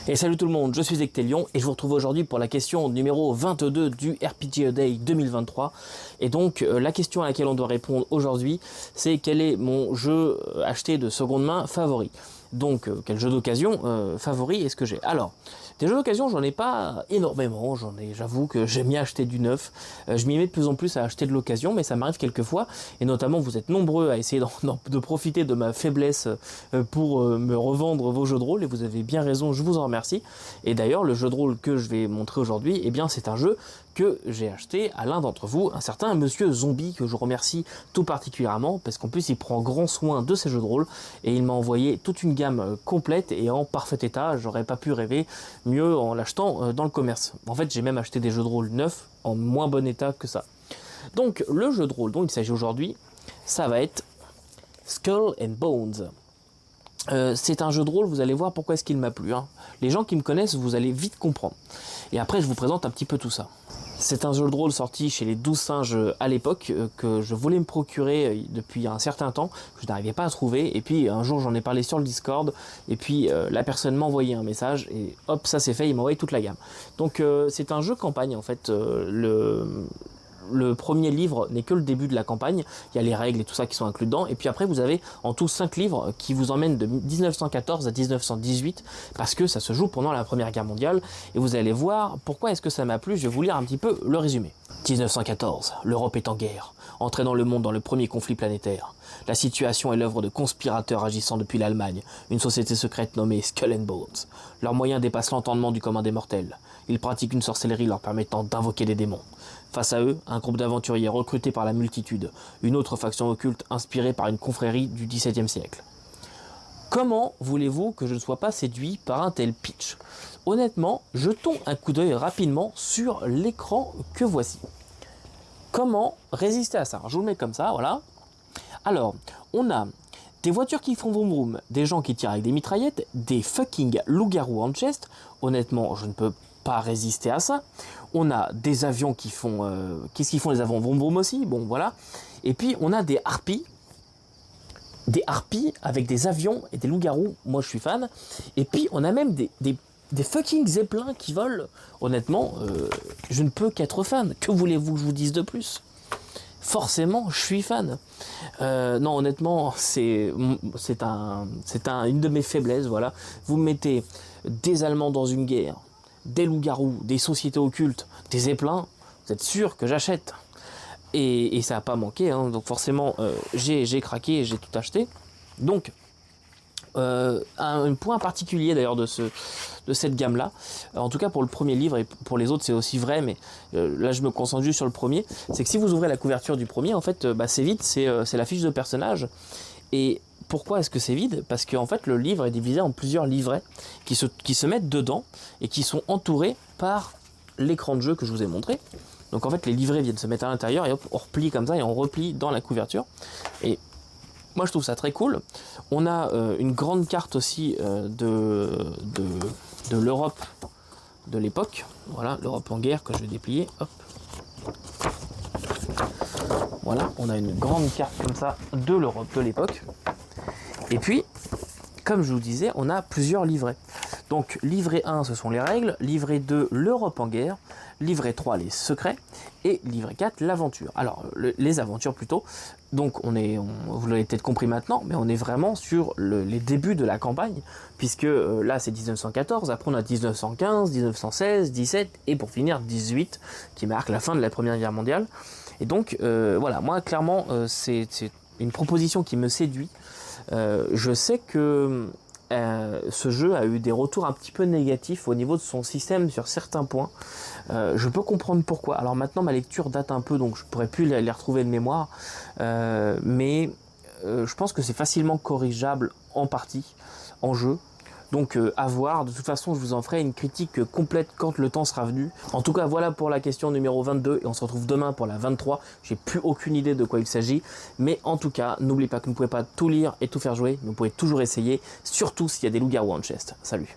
Et salut tout le monde, je suis Ectelion et je vous retrouve aujourd'hui pour la question numéro 22 du RPG A Day 2023. Et donc la question à laquelle on doit répondre aujourd'hui, c'est quel est mon jeu acheté de seconde main favori. Donc quel jeu d'occasion favori est-ce que j'ai? Alors, des jeux d'occasion j'en ai pas énormément, j'avoue que j'aime bien acheter du neuf, je m'y mets de plus en plus à acheter de l'occasion, mais ça m'arrive quelquefois, et notamment vous êtes nombreux à essayer de profiter de ma faiblesse pour me revendre vos jeux de rôle, et vous avez bien raison, je vous en remercie. Et d'ailleurs le jeu de rôle que je vais montrer aujourd'hui, eh bien c'est un jeu que j'ai acheté à l'un d'entre vous, un certain Monsieur Zombie, que je remercie tout particulièrement, parce qu'en plus il prend grand soin de ses jeux de rôle, et il m'a envoyé toute une gamme complète et en parfait état. J'aurais pas pu rêver mieux en l'achetant dans le commerce. En fait, j'ai même acheté des jeux de rôle neufs en moins bon état que ça. Donc le jeu de rôle dont il s'agit aujourd'hui, ça va être Skull and Bones. C'est un jeu de rôle, vous allez voir pourquoi est-ce qu'il m'a plu. Les gens qui me connaissent, vous allez vite comprendre. Et après, je vous présente un petit peu tout ça. C'est un jeu de rôle sorti chez les 12 singes à l'époque, que je voulais me procurer depuis un certain temps, que je n'arrivais pas à trouver, et puis un jour j'en ai parlé sur le Discord, et puis la personne m'a envoyé un message, et hop, ça c'est fait, il m'a envoyé toute la gamme. Donc c'est un jeu campagne en fait, le premier livre n'est que le début de la campagne, il y a les règles et tout ça qui sont inclus dedans, et puis après vous avez en tout 5 livres qui vous emmènent de 1914 à 1918, parce que ça se joue pendant la Première Guerre mondiale, et vous allez voir pourquoi est-ce que ça m'a plu. Je vais vous lire un petit peu le résumé. 1914, l'Europe est en guerre, entraînant le monde dans le premier conflit planétaire. La situation est l'œuvre de conspirateurs agissant depuis l'Allemagne, une société secrète nommée Skull and Bones. Leurs moyens dépassent l'entendement du commun des mortels. Ils pratiquent une sorcellerie leur permettant d'invoquer des démons. Face à eux, un groupe d'aventuriers recrutés par la multitude, une autre faction occulte inspirée par une confrérie du XVIIe siècle. Comment voulez-vous que je ne sois pas séduit par un tel pitch? Honnêtement, jetons un coup d'œil rapidement sur l'écran que voici. Comment résister à ça? Je vous le mets comme ça, voilà. Alors, on a des voitures qui font vroom vroom, des gens qui tirent avec des mitraillettes, des fucking loups-garous en chest. Honnêtement, je ne peux pas résister à ça. On a des avions qui font... qu'est-ce qu'ils font les avions? Vroom vroom aussi, bon voilà. Et puis on a des harpies. Des harpies avec des avions et des loups-garous, moi je suis fan. Et puis on a même des fucking zeppelins qui volent. Honnêtement, je ne peux qu'être fan. Que voulez-vous que je vous dise de plus? Forcément, je suis fan. Non, honnêtement, c'est une de mes faiblesses, voilà. Vous me mettez des Allemands dans une guerre, des loups-garous, des sociétés occultes, des zeppelins, vous êtes sûr que j'achète. Et ça n'a pas manqué, donc forcément, j'ai craqué et j'ai tout acheté. Donc, un point particulier d'ailleurs de cette gamme-là, en tout cas pour le premier livre, et pour les autres c'est aussi vrai, mais là je me concentre juste sur le premier, c'est que si vous ouvrez la couverture du premier, en fait, c'est vide, c'est la fiche de personnage. Et pourquoi est-ce que c'est vide? Parce qu'en fait le livre est divisé en plusieurs livrets qui se mettent dedans et qui sont entourés par l'écran de jeu que je vous ai montré. Donc en fait les livrets viennent se mettre à l'intérieur et hop, on replie comme ça et on replie dans la couverture. Et moi je trouve ça très cool. On a une grande carte aussi de l'Europe de l'époque. Voilà, l'Europe en guerre que je vais déplier. Hop. Voilà, on a une grande carte comme ça de l'Europe de l'époque. Et puis, comme je vous disais, on a plusieurs livrets. Donc livret 1, ce sont les règles, livret 2, l'Europe en guerre, livret 3, les secrets, et livret 4, l'aventure. Alors, les aventures plutôt. Donc vous l'avez peut-être compris maintenant, mais on est vraiment sur les débuts de la campagne, puisque là c'est 1914, après on a 1915, 1916, 17, et pour finir 18, qui marque la fin de la Première Guerre mondiale. Et donc, voilà, moi clairement, c'est une proposition qui me séduit. Je sais que ce jeu a eu des retours un petit peu négatifs au niveau de son système sur certains points. Je peux comprendre pourquoi. Alors maintenant ma lecture date un peu, donc je pourrais plus les retrouver de mémoire, mais je pense que c'est facilement corrigeable en partie en jeu. Donc à voir, de toute façon je vous en ferai une critique complète quand le temps sera venu. En tout cas voilà pour la question numéro 22 et on se retrouve demain pour la 23. J'ai plus aucune idée de quoi il s'agit, mais en tout cas n'oubliez pas que vous ne pouvez pas tout lire et tout faire jouer, mais vous pouvez toujours essayer, surtout s'il y a des loups-garous en chest. Salut.